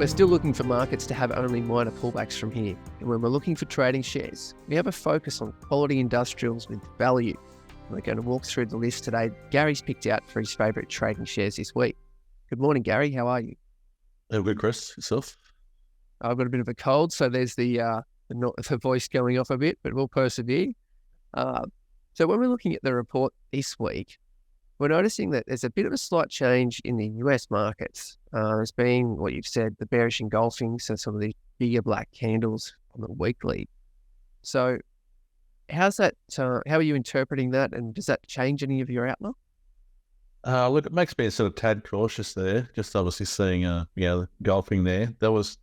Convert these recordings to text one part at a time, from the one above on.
We're still looking for markets to have only minor pullbacks from here. And when we're looking for trading shares, we have a focus on quality industrials with value. We're going to walk through the list today Gary's picked out for his favourite trading shares this week. Good morning, Gary. How are you? Oh, good, Chris. Yourself? I've got a bit of a cold, so there's the voice going off a bit, but we'll persevere. So when we're looking at the report this week, we're noticing that there's a bit of a slight change in the US markets. There's been, what you've said, the bearish engulfing, so some of these bigger black candles on the weekly. So how's that? How are you interpreting that, and does that change any of your outlook? Look, it makes me sort of tad cautious there. Just obviously seeing, golfing there. There was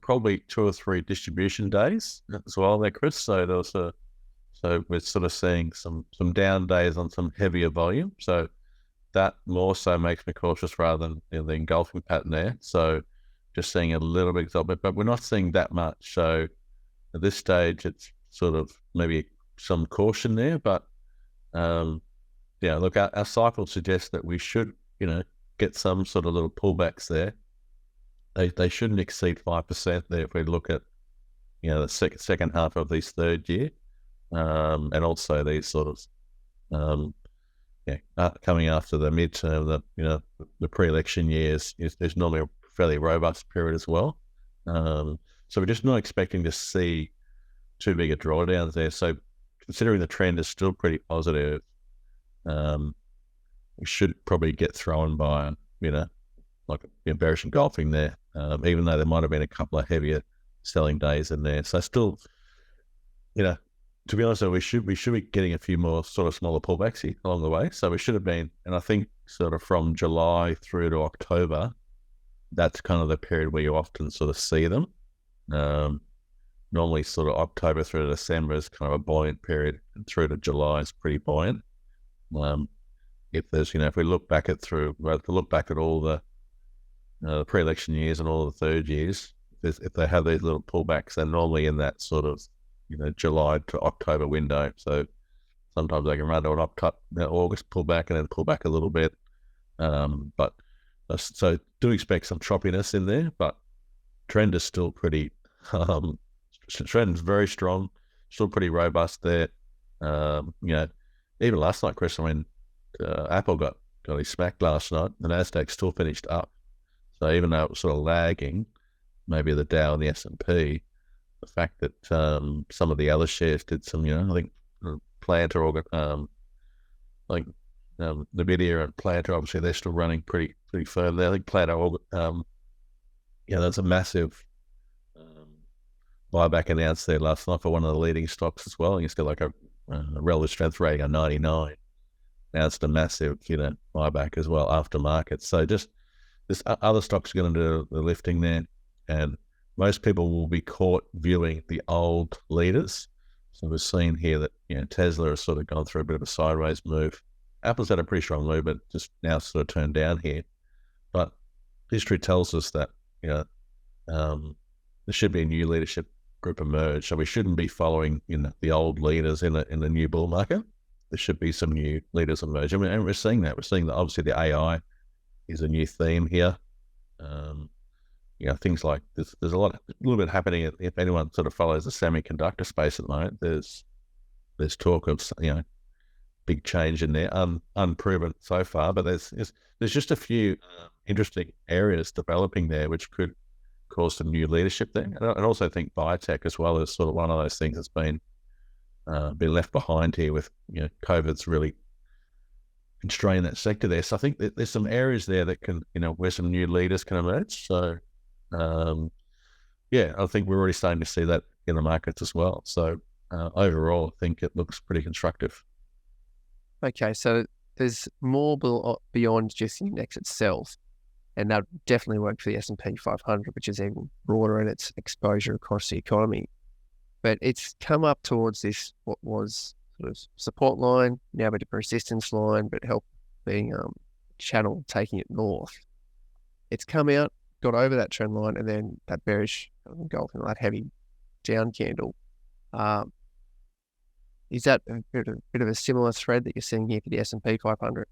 probably 2 or 3 distribution days as well there, Chris. So there was so we're sort of seeing some down days on some heavier volume. So that more so makes me cautious rather than the engulfing pattern there. So just seeing a little bit of it, but we're not seeing that much. So at this stage, it's sort of maybe some caution there. But look, our cycle suggests that we should, get some sort of little pullbacks there. They shouldn't exceed 5% there if we look at, the second half of this third year. And also these sort of, coming after the midterm, the pre-election years, there's normally a fairly robust period as well. So we're just not expecting to see too big a drawdowns there. So considering the trend is still pretty positive, we should probably get thrown by, bearish engulfing there, even though there might have been a couple of heavier selling days in there. So still, to be honest, we should be getting a few more sort of smaller pullbacks here along the way. So we should have been, and I think sort of from July through to October, that's kind of the period where you often sort of see them. Normally sort of October through to December is kind of a buoyant period, and through to July is pretty buoyant. If there's, if we look back at all the pre-election years and all the third years, if they have these little pullbacks, they're normally in that sort of, July to October window. So sometimes they can run to an August pullback and then pull back a little bit. But so do expect some choppiness in there, but trend is still pretty, trend is very strong, still pretty robust there. Even last night, Chris, Apple got his smacked last night. The NASDAQ still finished up. So even though it was sort of lagging, maybe the Dow and the S&P, the fact that some of the other shares did some, I think Planter, Nvidia and Planter, obviously they're still running pretty firm there. I think Planter, there's a massive buyback announced there last night for one of the leading stocks as well. And it's got like a relative strength rating of 99. Now it's a massive, buyback as well after market. So just this other stocks are going to do the lifting there, and most people will be caught viewing the old leaders. So we're seeing here that, Tesla has sort of gone through a bit of a sideways move. Apple's had a pretty strong move, but just now sort of turned down here. But history tells us that, there should be a new leadership group emerge. So we shouldn't be following, the old leaders in the new bull market. There should be some new leaders emerge. And we're seeing that. We're seeing that obviously the AI is a new theme here. Things like there's a little bit happening. If anyone sort of follows the semiconductor space at the moment, there's talk of big change in there, unproven so far. But there's just a few interesting areas developing there, which could cause some new leadership there. And I also think biotech as well is sort of one of those things that's been left behind here with COVID's really constrained that sector there. So I think that there's some areas there that can where some new leaders can emerge. So I think we're already starting to see that in the markets as well. So overall, I think it looks pretty constructive. Okay, so there's more beyond just the index itself, and that definitely worked for the S&P500, which is even broader in its exposure across the economy. But it's come up towards this, what was sort of support line, now a bit of resistance line, but help being channel taking it north. It's come out, got over that trend line, and then that bearish engulfing, that heavy down candle. Is that a bit of a similar thread that you're seeing here for the S&P 500?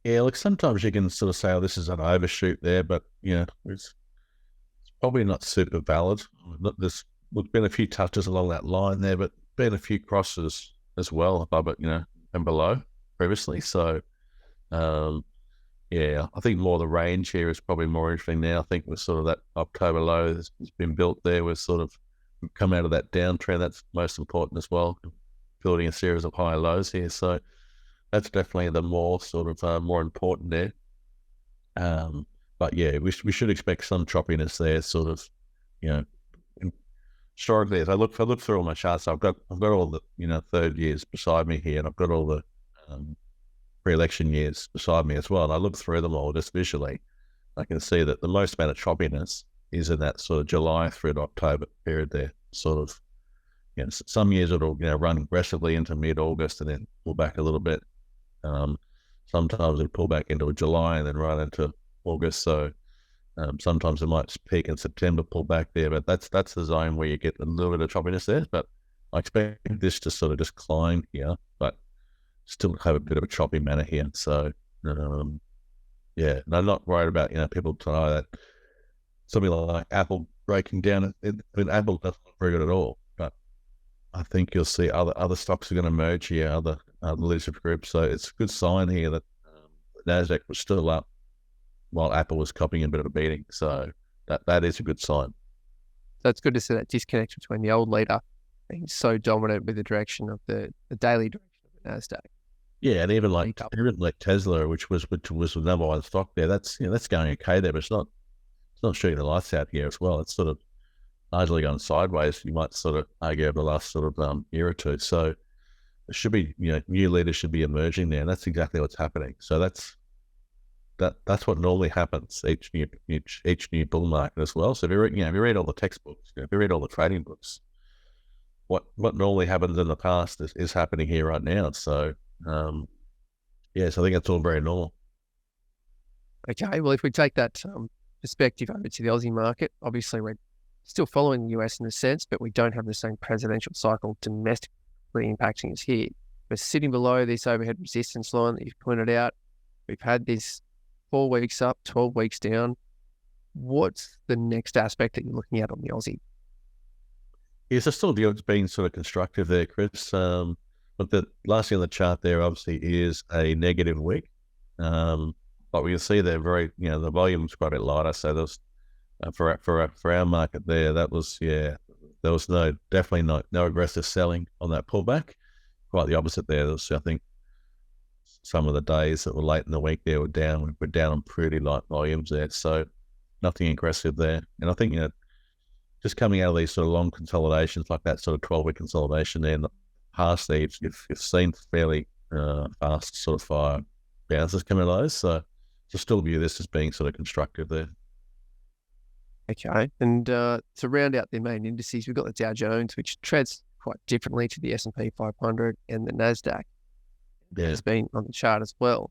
Yeah, look, sometimes you can sort of say, oh, this is an overshoot there, but probably not super valid. There's been a few touches along that line there, but been a few crosses as well above it, and below previously. So, yeah, I think more the range here is probably more interesting now. I think with sort of that October low that's been built there, we've sort of come out of that downtrend. That's most important as well, building a series of higher lows here. So that's definitely the more sort of more important there. But yeah, we should expect some choppiness there, sort of, historically. As I look through all my charts, I've got all the third years beside me here, and I've got all the pre-election years beside me as well. And I look through them all just visually. I can see that the most amount of choppiness is in that sort of July through to October period there. Sort of, some years it'll run aggressively into mid-August and then pull back a little bit. Sometimes it pull back into July and then run into August. So sometimes it might peak in September, pull back there. But that's the zone where you get a little bit of choppiness there. But I expect this to sort of just climb here, but still have a bit of a choppy manner here. So yeah, and I'm not worried about people tonight that something like Apple breaking down. Apple doesn't look very good at all. But I think you'll see other stocks are going to merge here, other leadership groups. So it's a good sign here that NASDAQ was still up while Apple was copying a bit of a beating. So that is a good sign. So it's good to see that disconnect between the old leader being so dominant with the direction of the daily direction of the NASDAQ. Yeah, and even like Tesla, which was the number one stock there, that's going okay there, but it's not shooting the lights out here as well. It's sort of largely gone sideways. You might sort of argue over the last sort of year or two. So it should be, new leaders should be emerging there, and that's exactly what's happening. So that's what normally happens each new bull market as well. So if you read all the textbooks, if you read all the trading books, what normally happens in the past is happening here right now. So yeah, so I think it's all very normal. Okay, well, if we take that perspective over to the Aussie market, obviously we're still following the US in a sense, but we don't have the same presidential cycle domestically impacting us here. We're sitting below this overhead resistance line that you've pointed out. We've had this 4 weeks up, 12 weeks down. What's the next aspect that you're looking at on the Aussie? Yes, I still view it's being sort of constructive there, Chris. But the last thing on the chart there obviously is a negative week. But we can see they're very, the volume's quite a bit lighter. So there's for our market there, that was, there was definitely no aggressive selling on that pullback. Quite the opposite there. There's, I think, some of the days that were late in the week there were down on pretty light volumes there. So nothing aggressive there. And I think, just coming out of these sort of long consolidations like that sort of 12-week consolidation there in the past there, you've seen fairly fast sort of fire bounces coming out of those. So I still view this as being sort of constructive there. Okay, and to round out the main indices, we've got the Dow Jones, which trades quite differently to the S&P500 and the NASDAQ. Yeah. Has been on the chart as well.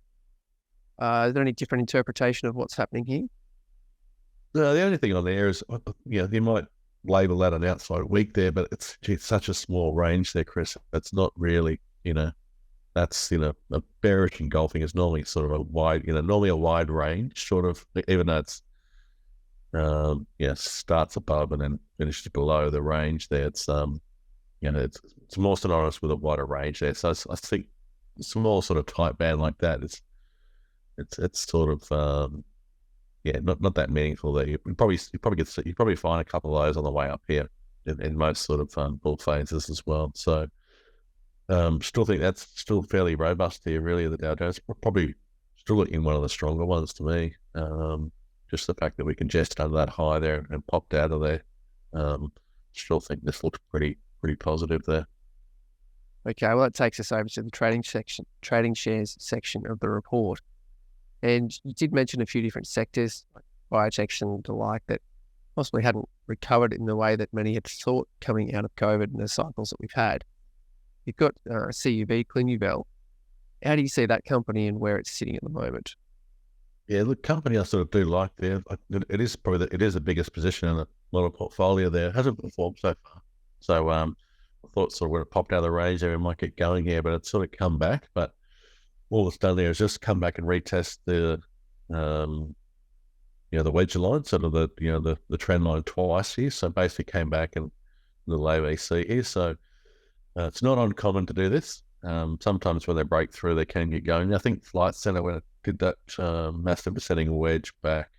Is there any different interpretation of what's happening here? No, the only thing on there is, you might label that an outside week there, but it's such a small range there, Chris. It's not really, that's, a bearish engulfing is normally sort of a wide, normally a wide range, sort of, even though it's, starts above and then finishes below the range there. It's, it's more synonymous with a wider range there. So I think a small sort of tight band like that, it's sort of, not that meaningful there. You probably find a couple of those on the way up here in most sort of bull phases as well. So still think that's still fairly robust here, really, the Dow Jones. Probably still looking one of the stronger ones to me. Just the fact that we congested under that high there and popped out of there. Still think this looks pretty positive there. Okay, well, that takes us over to the trading shares section of the report. And you did mention a few different sectors, like biotech and the like, that possibly hadn't recovered in the way that many had thought coming out of COVID and the cycles that we've had. You've got CUB, Clinuvel. How do you see that company and where it's sitting at the moment? Yeah, the company I sort of do like there. It is the biggest position in a lot of portfolio there. It hasn't performed so far. So I thought sort of when it popped out of the range there, it might get going here, but it's sort of come back. But all it's done there is just come back and retest the the wedge line, sort of the trend line twice here. So basically came back and the low VC here. So it's not uncommon to do this. Sometimes when they break through, they can get going. I think Flight Centre, when it did that massive descending wedge back,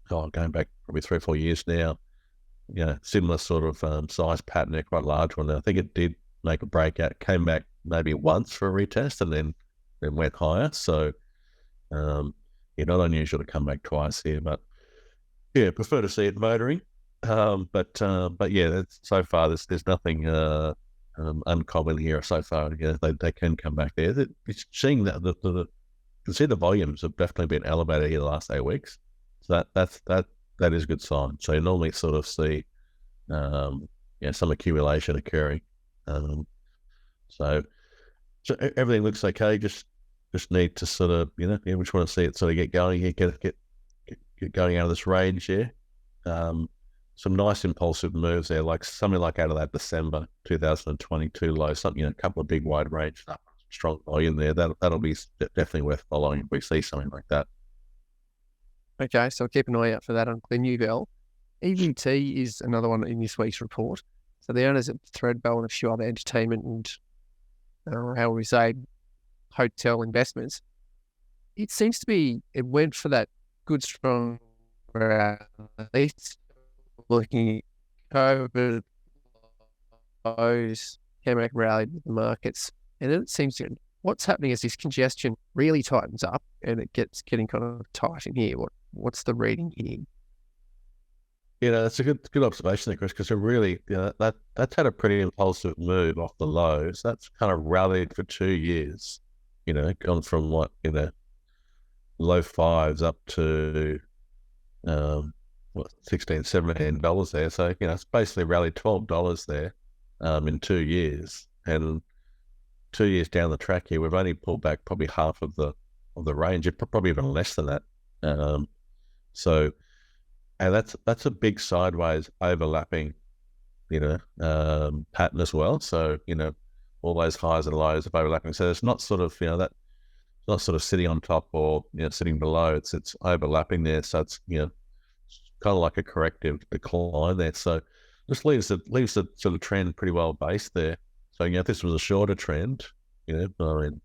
going back probably 3 or 4 years now, similar sort of size pattern there, quite a large one. I think it did make a breakout, came back maybe once for a retest and then went higher. So, not unusual to come back twice here, but yeah, prefer to see it motoring. But yeah, so far there's nothing uncommon here so far. They can come back there. It's seeing that you can see the volumes have definitely been elevated here the last 8 weeks. So that is a good sign. So you normally sort of see some accumulation occurring. So everything looks okay. Just need to sort of we just want to see it sort of get going here, get going out of this range here. Some nice impulsive moves there, like something like out of that December 2022 low, something, a couple of big wide range, strong volume there. That'll be definitely worth following if we see something like that. Okay, so I'll keep an eye out for that on Gleneagles. EVT is another one in this week's report. So the owners of Threadbow and a few other entertainment and, how we say, hotel investments. It seems to be, it went for that good, strong, at least looking at COVID lows, came back, rallied with the markets. And then it seems to, what's happening is this congestion really tightens up and it gets getting kind of tight in here. What's the reading here? That's a good observation there, Chris, because it really, that's had a pretty impulsive move off the lows. That's kind of rallied for 2 years, gone from low fives up to, $16, $17 there. So, it's basically rallied $12 there in 2 years. And 2 years down the track here, we've only pulled back probably half of the range, probably even less than that. And that's a big sideways overlapping, pattern as well. So, all those highs and lows of overlapping. So it's not sort of, that not sort of sitting on top or, sitting below. It's overlapping there. So it's, kind of like a corrective decline there. So just leaves the sort of trend pretty well based there. So, if this was a shorter trend, I mean,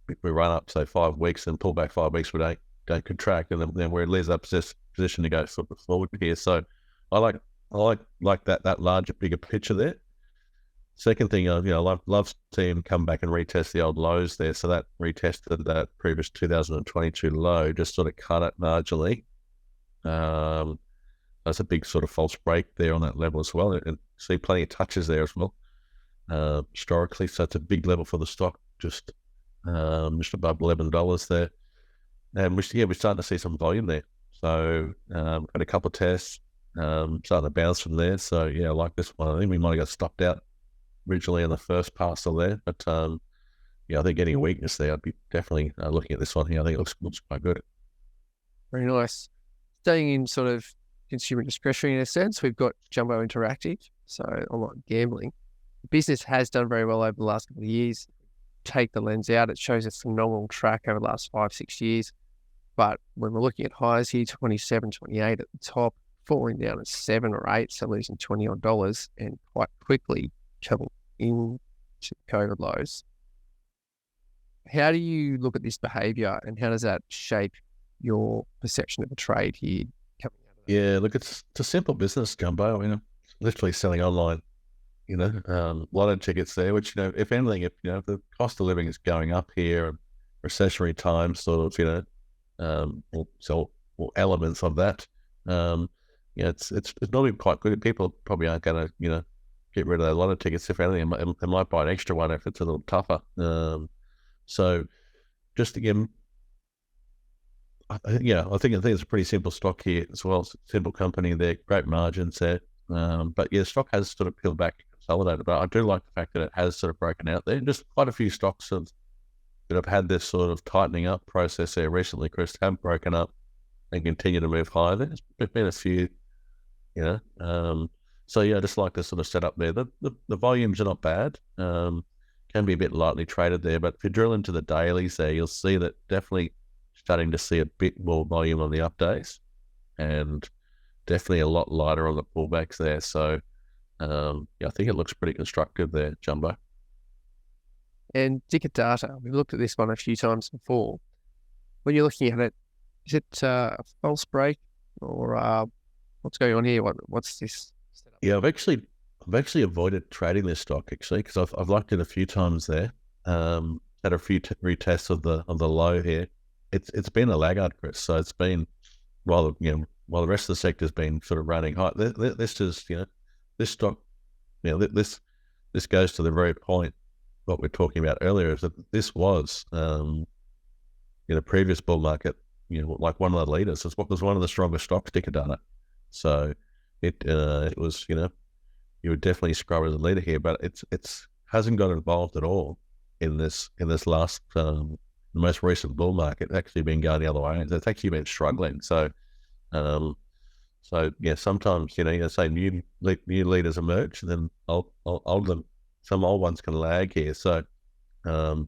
if we run up, say, 5 weeks and pull back 5 weeks, we don't contract, and then we're leaves up position to go sort of forward here. So I like that larger, bigger picture there. Second thing, love seeing him come back and retest the old lows there. So that retested that previous 2022 low, just sort of cut it marginally. That's a big sort of false break there on that level as well, and see plenty of touches there as well. Historically, so it's a big level for the stock, just above $11 there, and we're starting to see some volume there. So got a couple of tests, starting to bounce from there. So I like this one. I think we might have got stopped out originally in the first parcel there, but I think getting a weakness there, I'd be definitely looking at this one here. I think it looks quite good. Very nice. Staying in sort of consumer discretionary in a sense, we've got Jumbo Interactive, so online gambling. The business has done very well over the last couple of years. Take the lens out, it shows a phenomenal track over the last 5-6 years. But when we're looking at highs here, 27, 28 at the top, falling down at 7 or 8, so losing $20 odd, and quite quickly coming into COVID lows. How do you look at this behaviour, and how does that shape your perception of a trade here coming out of that? Yeah, look, it's a simple business, Jumbo. Literally selling online. A lot of tickets there, which, if anything, if the cost of living is going up here, and recessionary times sort of, or elements of that, it's normally quite good. People probably aren't going to, get rid of a lot of tickets. If anything, they might buy an extra one if it's a little tougher. So just again, I think it's a pretty simple stock here as well. It's a simple company there, great margins there. But the stock has sort of peeled back, consolidated. But I do like the fact that it has sort of broken out there. Just quite a few stocks that have had this sort of tightening up process there recently, Chris, have broken up and continue to move higher. There's been a few, So I just like the sort of setup there. The volumes are not bad. Can be a bit lightly traded there, but if you drill into the dailies there, you'll see that definitely starting to see a bit more volume on the up days. and definitely a lot lighter on the pullbacks there. So I think it looks pretty constructive there, Jumbo. And Dicker Data, we've looked at this one a few times before. When you're looking at it, is it a false break or what's going on here? What's this setup? Yeah, I've actually avoided trading this stock actually because I've looked at it a few times there. Had a few retests of the low here. It's been a laggard, Chris. So it's been while the rest of the sector's been sort of running high. This is this stock, this goes to the very point what we're talking about earlier is that this was in a previous bull market, like one of the leaders. It's what was one of the strongest stocks, Dicker Data. So it was you would definitely describe it as a leader here, but it's hasn't got involved at all in this last the most recent bull market. It's actually been going the other way. It's actually been struggling. So sometimes say new leaders emerge, and then some old ones can lag here. So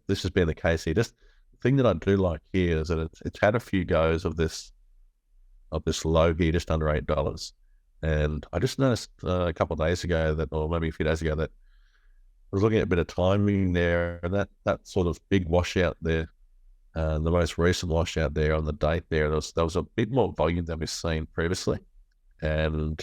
this has been the case here. Just the thing that I do like here is that it's had a few goes of this low here, just under $8. And I just noticed a couple of days ago or maybe a few days ago that I was looking at a bit of timing there, and that sort of big washout there, the most recent washout there on the date there was a bit more volume than we've seen previously. And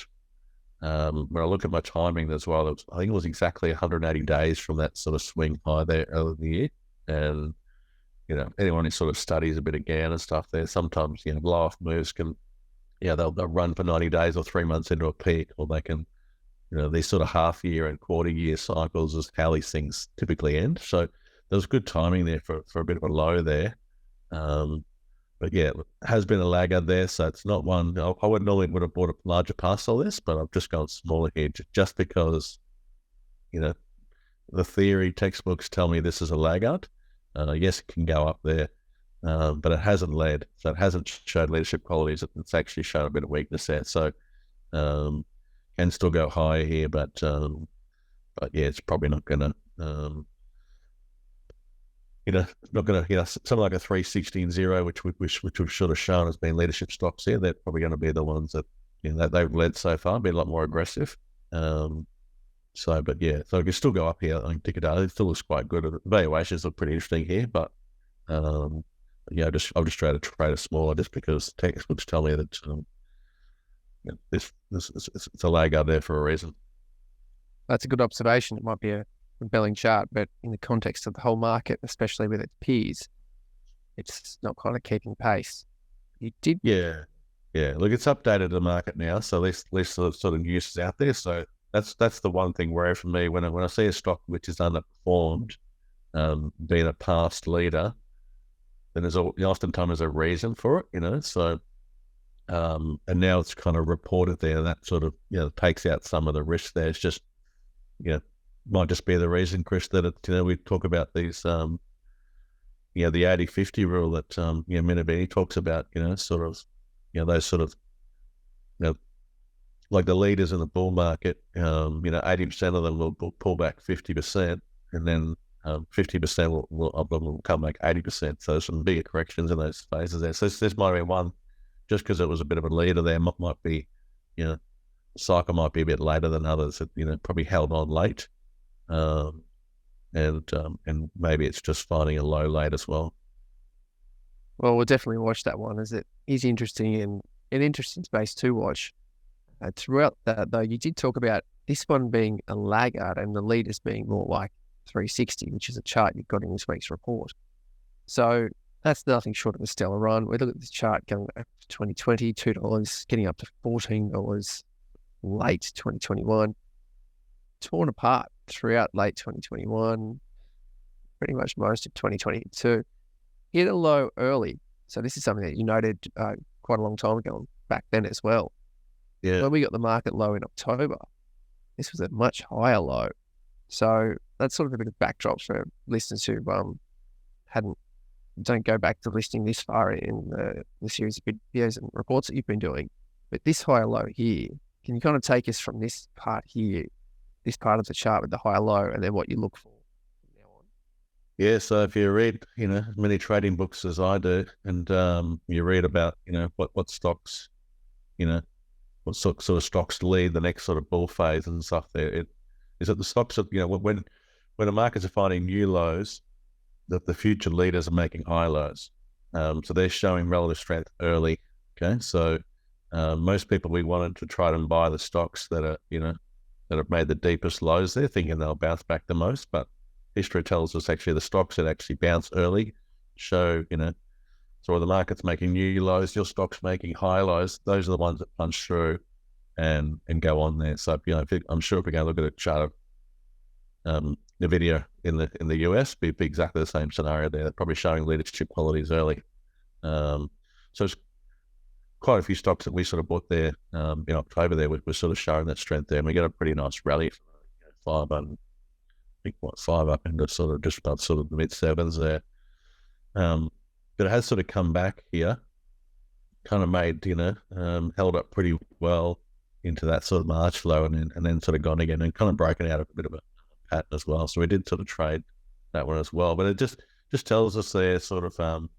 when I look at my timing as well, I think it was exactly 180 days from that sort of swing high there earlier in the year. And anyone who sort of studies a bit of GAN and stuff there, sometimes blow-off moves can they'll run for 90 days or 3 months into a peak, or they can these sort of half year and quarter year cycles is how these things typically end. So there was good timing there for a bit of a low there. But yeah, it has been a laggard there, so it's not one. I would have bought a larger parcel of this, but I've just gone smaller here just because, the theory textbooks tell me this is a laggard. Yes, it can go up there, but it hasn't led, so it hasn't showed leadership qualities. It's actually shown a bit of weakness there. So can still go higher here, but yeah, it's probably not going to. Not going to, something like a 316.0, which we've sort of shown as being leadership stocks here. They're probably going to be the ones that, that they've led so far, be a lot more aggressive. So it can still go up here. I think Dicker Data, it still looks quite good. The valuations look pretty interesting here, but I've just tried to trade a smaller just because textbooks tell me that it's a laggard there for a reason. That's a good observation. It might be a compelling chart, but in the context of the whole market, especially with its peers, it's not kind of keeping pace. You did, yeah. Look, it's updated the market now, so less sort of news is out there. So that's the one thing worry for me when I see a stock which is underperformed, being a past leader, then there's oftentimes a reason for it, So, and now it's kind of reported there, and that sort of takes out some of the risk there. It's just might just be the reason, Chris, that it, we talk about these, the 80-50 rule that, Minabini talks about, sort of, those sort of, like the leaders in the bull market, 80% of them will pull back 50%, and then 50% of them will come back 80%. So there's some bigger corrections in those phases there. So this might be one, just because it was a bit of a leader there, might be, cycle might be a bit later than others that, probably held on late. And maybe it's just finding a low late as well. Well, we'll definitely watch that one, as it is interesting and an interesting space to watch. Throughout that, though, you did talk about this one being a laggard and the leaders being more like 360, which is a chart you've got in this week's report. So that's nothing short of a stellar run. We look at this chart going back to 2020, $2, getting up to $14 late 2021, torn apart throughout late 2021, pretty much most of 2022. Hit a low early. So this is something that you noted quite a long time ago back then as well. Yeah. When we got the market low in October, this was a much higher low. So that's sort of a bit of backdrop for listeners who don't go back to listening this far in the series of videos and reports that you've been doing. But this higher low here, can you kind of take us from this part here, this part of the chart with the higher low, and then what you look for from now on? Yeah, so if you read, as many trading books as I do, and you read about, what stocks, what sort of stocks lead the next sort of bull phase and stuff there. It is that the stocks are, when the markets are finding new lows, that the future leaders are making high lows. So they're showing relative strength early. Okay. So most people, we wanted to try and buy the stocks that are, that have made the deepest lows. They're thinking they'll bounce back the most, but history tells us actually the stocks that actually bounce early show, so the market's making new lows, your stock's making high lows. Those are the ones that punch through and go on there. So, I'm sure if we go look at a chart of Nvidia in the US, be exactly the same scenario there. They're probably showing leadership qualities early. So it's quite a few stocks that we sort of bought there in October there. We're sort of showing that strength there, and we got a pretty nice rally. 5 up, I think 5 up into sort of just above sort of the mid 7s there. But it has sort of come back here, kind of made, held up pretty well into that sort of March flow, and then sort of gone again and kind of broken out of a bit of a pattern as well. So we did sort of trade that one as well. But it just tells us there sort of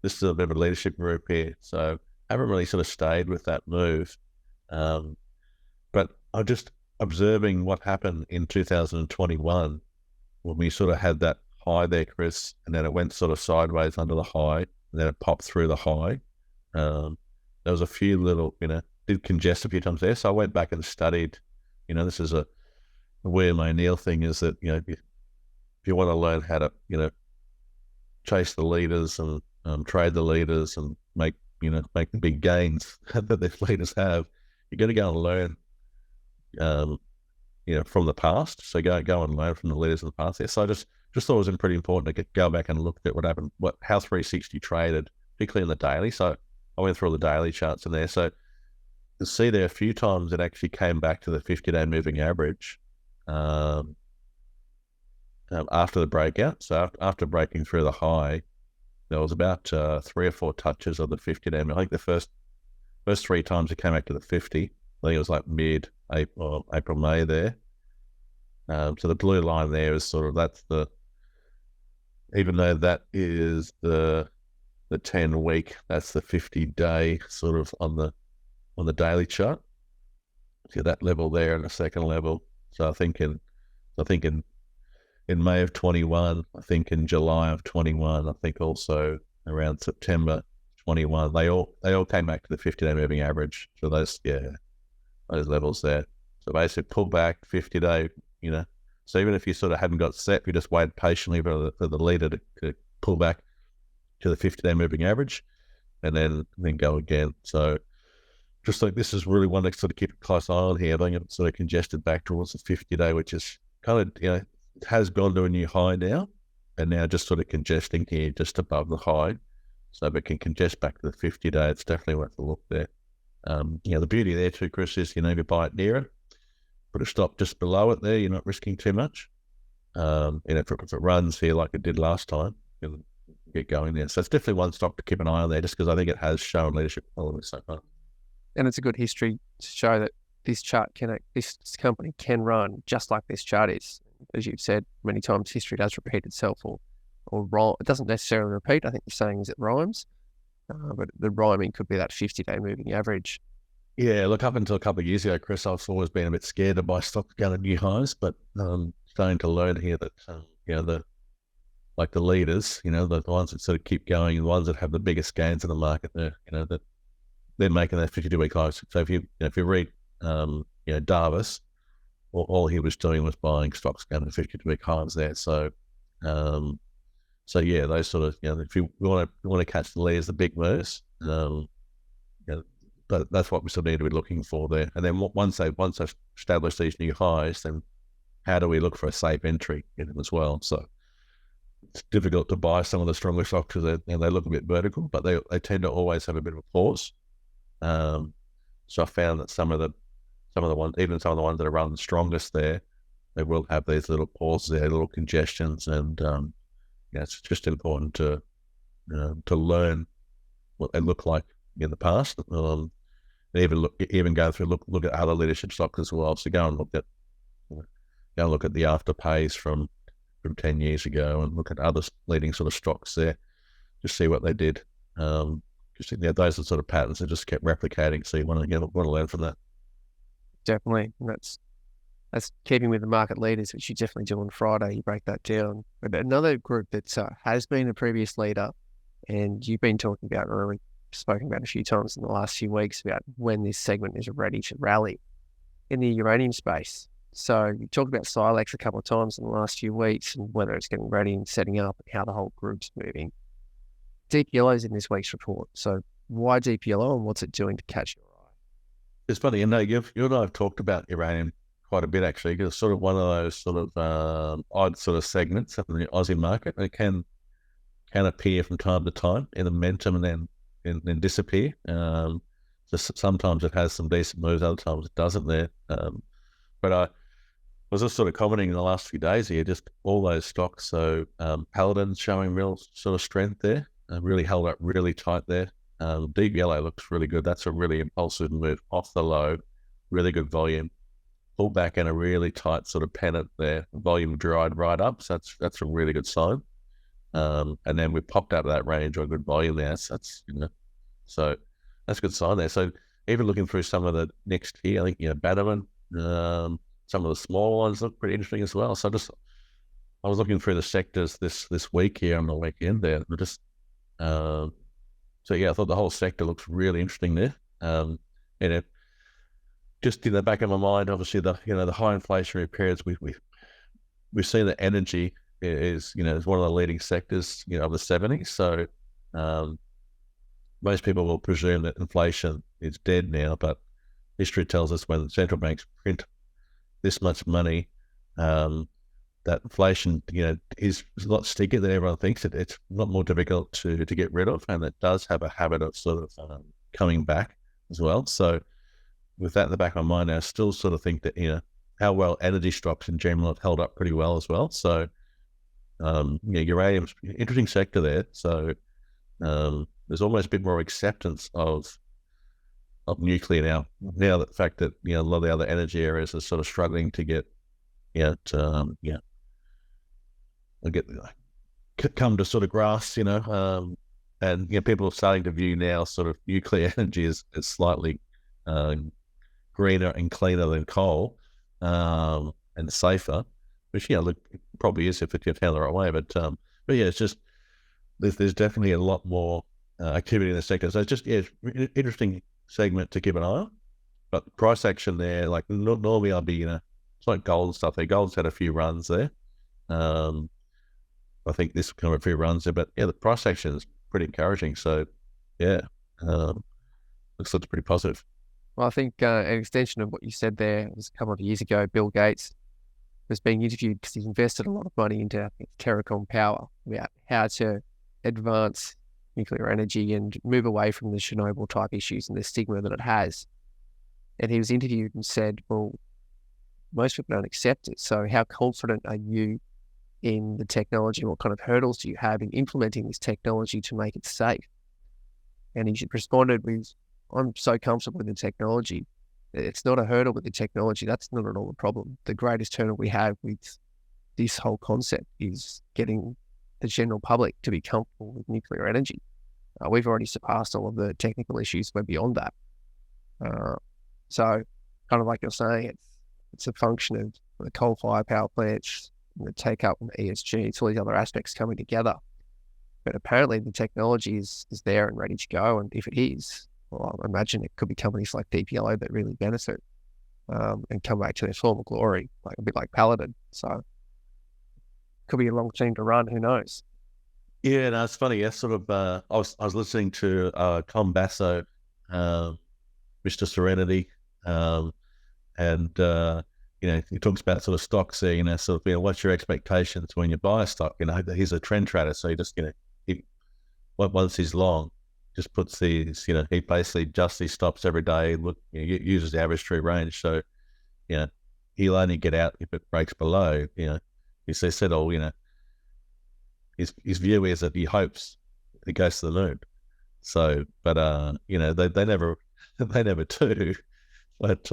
this is a bit of a leadership group here. So I haven't really sort of stayed with that move. But I'm just observing what happened in 2021 when we sort of had that high there, Chris, and then it went sort of sideways under the high, and then it popped through the high. There was a few little, did congest a few times there. So I went back and studied, this is a William O'Neill thing, is that, if you want to learn how to, chase the leaders and trade the leaders and make the big gains that the leaders have, you're going to go and learn, from the past. So go and learn from the leaders of the past there. So I just thought it was pretty important to go back and look at what happened, how 360 traded, particularly in the daily. So I went through all the daily charts in there. So you see there a few times it actually came back to the 50-day moving average after the breakout. So after breaking through the high, there was about 3 or 4 touches of the 50-day. I think the first 3 times it came back to the 50. I think it was like mid-April, May there. So the blue line there is sort of, even though that is the 10-week, that's the 50-day sort of on the daily chart. See that level there and the second level. So I think in May of 21, I think in July of 21, I think also around September 21, they all came back to the 50-day moving average. So those levels there. So basically pull back 50-day, So even if you sort of hadn't got set, you just waited patiently for the leader to pull back to the 50-day moving average, and then go again. So just like this is really one to sort of keep a close eye on here. I think it's sort of congested back towards the 50-day, which is kind of, it has gone to a new high now, and now just sort of congesting here just above the high. So if it can congest back to the 50-day, it's definitely worth a look there. The beauty there too, Chris, is, if you buy it near it, put a stop just below it there, you're not risking too much. If it runs here like it did last time, you'll get going there. So it's definitely one stock to keep an eye on there, just because I think it has shown leadership quality so far. And it's a good history to show that this company can run just like this chart is. As you've said many times, history does repeat itself, or rhyme. It doesn't necessarily repeat. I think the saying is it rhymes, but the rhyming could be that 50-day moving average. Yeah, look, up until a couple of years ago, Chris, I've always been a bit scared to buy stocks going to new highs, but starting to learn here that the leaders, the ones that sort of keep going, the ones that have the biggest gains in the market, that they're making that 52-week highs. So if you read Davis, all he was doing was buying stocks going to 52-week highs there. So yeah, those sort of, if you want to catch the leaders, the big moves, but that's what we sort of need to be looking for there. And then once they've established these new highs, then how do we look for a safe entry in them as well? So it's difficult to buy some of the stronger stocks because they look a bit vertical, but they tend to always have a bit of a pause. So I found that some of the ones, even some of the ones that are running the strongest there, they will have these little pauses there, little congestions, and it's just important to learn what they look like in the past. Even go through look at other leadership stocks as well. So go and look at the afterpays from 10 years ago, and look at other leading sort of stocks there, just see what they did just those are sort of patterns that just kept replicating. So you want to learn from that. Definitely. And that's keeping with the market leaders, which you definitely do on Friday. You break that down. But another group that has been a previous leader, and you've been talking about, or we've spoken about a few times in the last few weeks, about when this segment is ready to rally in the uranium space. So you talked about Silex a couple of times in the last few weeks, and whether it's getting ready and setting up, and how the whole group's moving. DPLO's in this week's report. So why DPLO, and what's it doing to catch your eye? It's funny, you and I have talked about uranium quite a bit, actually, because it's sort of one of those sort of odd sort of segments in the Aussie market. It can appear from time to time in the momentum and then disappear. Just sometimes it has some decent moves, other times it doesn't there. But I was just sort of commenting in the last few days here, just all those stocks. So Paladin's showing real sort of strength there, really held up really tight there. Deep yellow looks really good. That's a really impulsive move off the low, really good volume. Pull back in a really tight sort of pennant there. Volume dried right up, so that's a really good sign. And then we popped out of that range on good volume there. So that's a good sign there. So even looking through some of the next here, I think Bannerman, some of the smaller ones look pretty interesting as well. So I was looking through the sectors this week here on the weekend there. I thought the whole sector looks really interesting there. Just in the back of my mind, obviously the high inflationary periods we've seen that energy is one of the leading sectors of the 70s. So most people will presume that inflation is dead now, but history tells us when central banks print this much money, that inflation is a lot stickier than everyone thinks. It's a lot more difficult to get rid of, and it does have a habit of sort of coming back as well. So with that in the back of my mind, I still sort of think that, how well energy stocks in general have held up pretty well as well. So, uranium's an interesting sector there. So, there's almost a bit more acceptance of nuclear now. Now the fact that, a lot of the other energy areas are sort of struggling to come to sort of grasp, and people are starting to view now sort of nuclear energy as slightly, greener and cleaner than coal, and safer, which look, probably is if it's handled the right way. But it's just there's definitely a lot more activity in the sector. So it's just it's an interesting segment to keep an eye on. But price action there, like normally I'll be it's like gold and stuff there. Gold's had a few runs there. I think this will come a few runs there, but the price action is pretty encouraging. So looks pretty positive. Well, I think an extension of what you said there was a couple of years ago. Bill Gates was being interviewed because he's invested a lot of money into Terracom Power, about how to advance nuclear energy and move away from the Chernobyl type issues and the stigma that it has. And he was interviewed and said, well, most people don't accept it. So how confident are you in the technology? What kind of hurdles do you have in implementing this technology to make it safe? And he responded with, I'm so comfortable with the technology. It's not a hurdle with the technology. That's not at all the problem. The greatest hurdle we have with this whole concept is getting the general public to be comfortable with nuclear energy. We've already surpassed all of the technical issues. We're beyond that. So kind of like you're saying, it's a function of the coal-fired power plants, the take-up and ESG. It's all these other aspects coming together. But apparently the technology is there and ready to go. And if it is, well, I imagine it could be companies like DPLO that really benefit and come back to their former glory, like a bit like Paladin. So could be a long team to run. Who knows? Yeah, no, it's funny. Yeah, sort of. I was listening to Tom Basso, Mr. Serenity, and he talks about sort of stocks there. Sort of, what's your expectations when you buy a stock? He's a trend trader, so he just, once he's long, just puts these, he basically adjusts these stops every day. Uses the average true range. So, he'll only get out if it breaks below. He said, his view is that he hopes it goes to the moon. So, but they never do. But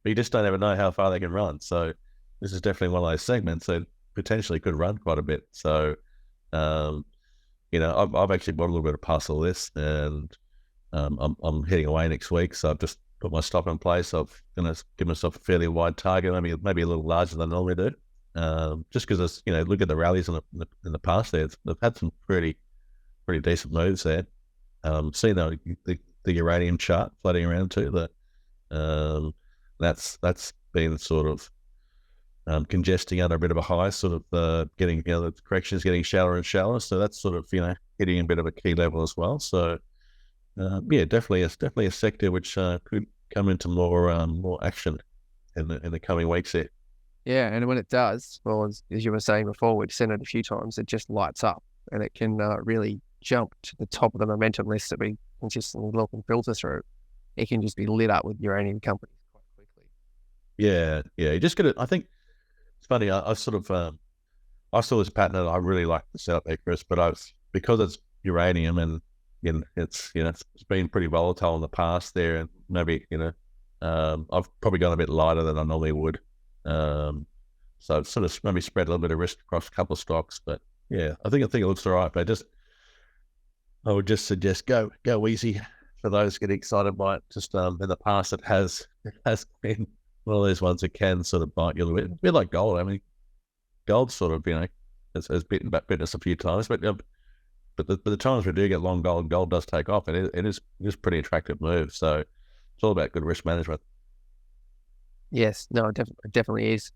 you just don't ever know how far they can run. So this is definitely one of those segments that potentially could run quite a bit. So, I've actually bought a little bit of parcel of this, and I'm heading away next week, so I've just put my stop in place. I'm going to give myself a fairly wide target, maybe a little larger than I normally do. Just because, look at the rallies in the past there. They've had some pretty decent moves there. Seeing the uranium chart floating around too, that's been sort of congesting under a bit of a high, sort of getting, the correction is getting shallower and shallower. So that's sort of, hitting a bit of a key level as well. So definitely a sector which could come into more action in the coming weeks here. Yeah, and when it does, well, as you were saying before, we've seen it a few times, it just lights up and it can really jump to the top of the momentum list that we consistently look and filter through. It can just be lit up with uranium companies quite quickly. Yeah. You just got to, I think it's funny, I sort of, I saw this pattern and I really like the setup there, Chris, but because it's uranium and it's been pretty volatile in the past there, and maybe I've probably gone a bit lighter than I normally would. So it's sort of maybe spread a little bit of risk across a couple of stocks, but yeah, I think it looks all right. But I would just suggest go easy for those getting excited by it. Just in the past, it has been one of those ones that can sort of bite you a little bit. A bit like gold. I mean, gold sort of has bitten us a few times, but the times we do get long gold does take off, and it is pretty attractive move. So it's all about good risk management. Yes, no, it definitely is.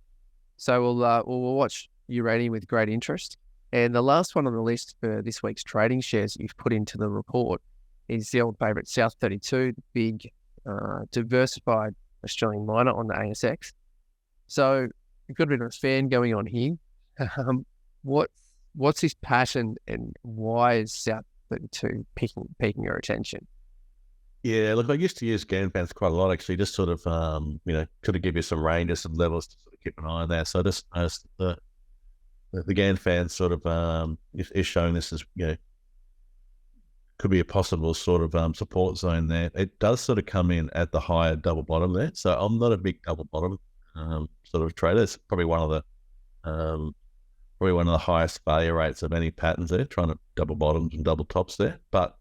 So we'll watch uranium with great interest. And the last one on the list for this week's trading shares that you've put into the report is the old favourite South 32, the big diversified Australian miner on the ASX. So you've got a bit of a fan going on here. What's his passion, and why is South 32 piquing your attention? Yeah, look, I used to use GAN fans quite a lot, actually, just sort of, could give you some ranges, some levels to sort of keep an eye on there. So the GAN fan sort of is showing this as, could be a possible sort of support zone there. It does sort of come in at the higher double bottom there. So I'm not a big double bottom sort of trader. It's probably one of the highest failure rates of any patterns there, trying to double bottoms and double tops there. But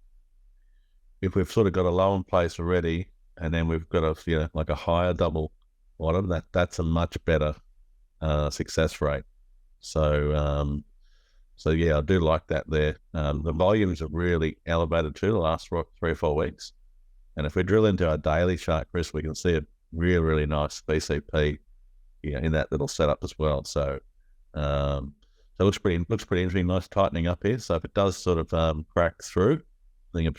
if we've sort of got a low in place already, and then we've got a higher double bottom, that's a much better success rate. So yeah, I do like that there. The volumes have really elevated too the last 3 or 4 weeks. And if we drill into our daily chart, Chris, we can see a really, really nice VCP in that little setup as well. So it looks pretty interesting, nice tightening up here. So if it does sort of crack through, I think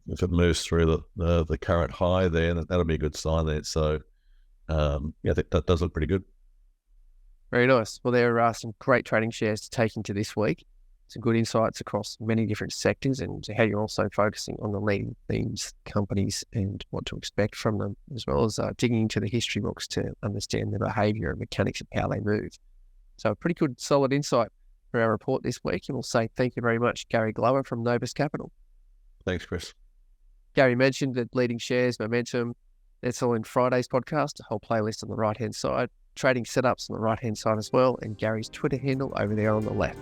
if it moves through the current high there, that'll be a good sign there. So that does look pretty good. Very nice. Well, there are some great trading shares to take into this week. Some good insights across many different sectors, and how you're also focusing on the leading themes, companies, and what to expect from them, as well as digging into the history books to understand the behaviour and mechanics of how they move. So a pretty good, solid insight for our report this week. And we'll say thank you very much, Gary Glover from Novus Capital. Thanks, Chris. Gary mentioned that leading shares, momentum, that's all in Friday's podcast, a whole playlist on the right-hand side, trading setups on the right-hand side as well, and Gary's Twitter handle over there on the left.